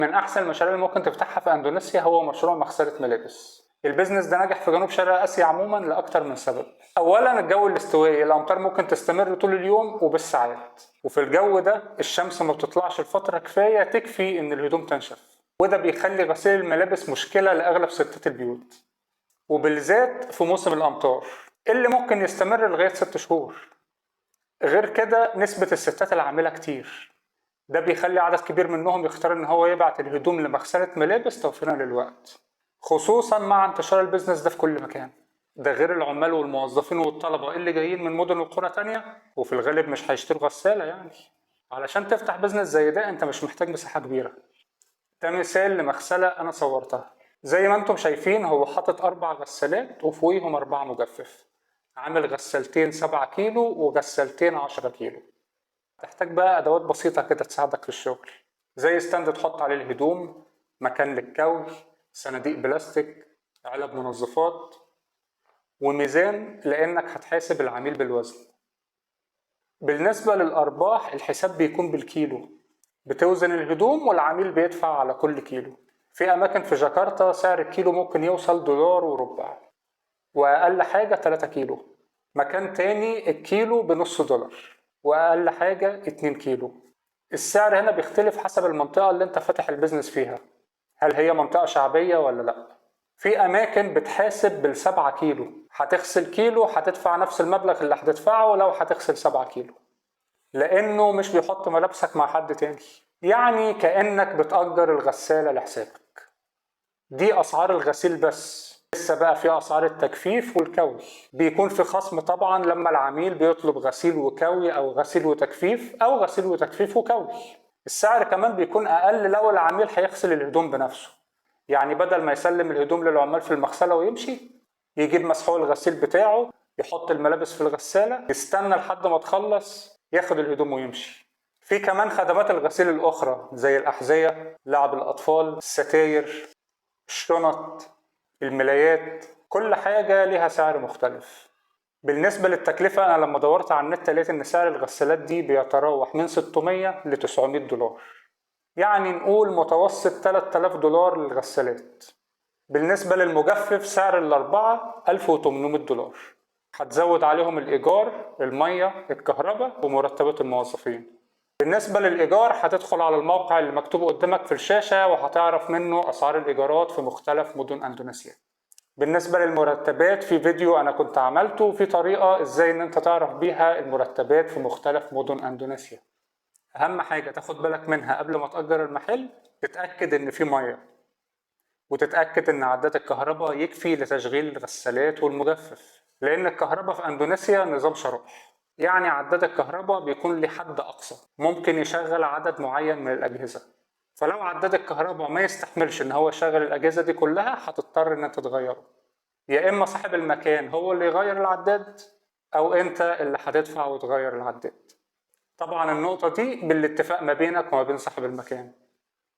من احسن المشاريع اللي ممكن تفتحها في اندونيسيا هو مشروع مغسله ملابس. البيزنس ده نجح في جنوب شرق اسيا عموما لاكتر من سبب. اولا الجو الاستوائي، الامطار ممكن تستمر طول اليوم وبالساعات، وفي الجو ده الشمس ما بتطلعش لفتره كفايه تكفي ان الهدوم تنشف، وده بيخلي غسيل الملابس مشكله لاغلب ستات البيوت، وبالذات في موسم الامطار اللي ممكن يستمر لغايه 6 شهور. غير كده نسبه الستات العامله كتير، ده بيخلي عدد كبير منهم يختار ان هو يبعت الهدوم لمغسله ملابس توفيرا للوقت، خصوصا مع انتشار البيزنس ده في كل مكان. ده غير العمال والموظفين والطلبه اللي جايين من مدن وقرى تانية، وفي الغالب مش هيشتروا غساله يعني. علشان تفتح بيزنس زي ده انت مش محتاج مساحه كبيره. ده مثال لمغسله انا صورتها. زي ما انتم شايفين هو حاطط 4 غسالات وفوقيهم 4 مجفف، عامل غسالتين 7 كيلو وغسالتين 10 كيلو. تحتاج بقى ادوات بسيطه كده تساعدك في الشغل، زي ستاند تحط عليه الهدوم، مكان للكوي، صناديق بلاستيك، علب منظفات، وميزان لانك هتحاسب العميل بالوزن. بالنسبه للارباح الحساب بيكون بالكيلو، بتوزن الهدوم والعميل بيدفع على كل كيلو. في اماكن في جاكرتا سعر الكيلو ممكن يوصل $1.25، واقل حاجه 3 كيلو. مكان تاني الكيلو $0.50، واقل حاجه 2 كيلو. السعر هنا بيختلف حسب المنطقة اللي انت فاتح البيزنس فيها، هل هي منطقة شعبية ولا لا. في اماكن بتحاسب بال7 كيلو، هتغسل كيلو هتدفع نفس المبلغ اللي هتدفعه لو هتغسل 7 كيلو، لانه مش بيحط ملابسك مع حد تاني، يعني كأنك بتأجر الغسالة لحسابك. دي اسعار الغسيل بس. لسه بقى في اسعار التجفيف والكوي، بيكون في خصم طبعا لما العميل بيطلب غسيل وكوي او غسيل وتجفيف او غسيل وتجفيف وكوي. السعر كمان بيكون اقل لو العميل هيغسل الهدوم بنفسه، يعني بدل ما يسلم الهدوم للعمال في المغسله ويمشي، يجيب مسحوق الغسيل بتاعه، يحط الملابس في الغساله، يستنى لحد ما تخلص، ياخد الهدوم ويمشي. في كمان خدمات الغسيل الاخرى زي الاحذيه، لعب الاطفال، الستاير، الشنط، الملايات، كل حاجه ليها سعر مختلف. بالنسبة للتكلفة أنا لما دورت على النت لقيت إن سعر الغسالات دي بيتراوح من 600 ل $900، يعني نقول متوسط $3000 للغسالات. بالنسبة للمجفف سعر الأربعة $1800، هتزود عليهم الإيجار، المية، الكهرباء، ومرتبات الموظفين. بالنسبة للإيجار هتدخل على الموقع اللي مكتوب قدامك في الشاشة وهتعرف منه أسعار الإيجارات في مختلف مدن أندونيسيا. بالنسبة للمرتبات في فيديو أنا كنت عملته في طريقة إزاي إن أنت تعرف بيها المرتبات في مختلف مدن أندونيسيا. أهم حاجة تاخد بالك منها قبل ما تأجر المحل، تتأكد إن في مية، وتتأكد إن عداد الكهرباء يكفي لتشغيل الغسالات والمجفف، لأن الكهرباء في أندونيسيا نظام شرايح، يعني عداد الكهرباء بيكون لحد أقصى ممكن يشغل عدد معين من الأجهزة. فلو عداد الكهرباء ما يستحملش ان هو يشغل الاجهزه دي كلها هتضطر ان انت تغيره، يا اما صاحب المكان هو اللي يغير العداد او انت اللي هتدفع وتغير العداد. طبعا النقطه دي بالاتفاق ما بينك وما بين صاحب المكان.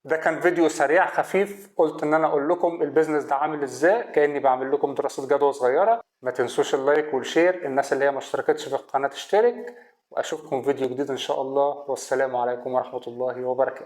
ده كان فيديو سريع خفيف، قلت ان انا اقول لكم البيزنس ده عامل ازاي، كاني بعمل لكم دراسه جدوى صغيره. ما تنسوش اللايك والشير، الناس اللي هي ما اشتركتش في القناه تشترك، واشوفكم فيديو جديد ان شاء الله، والسلام عليكم ورحمه الله وبركاته.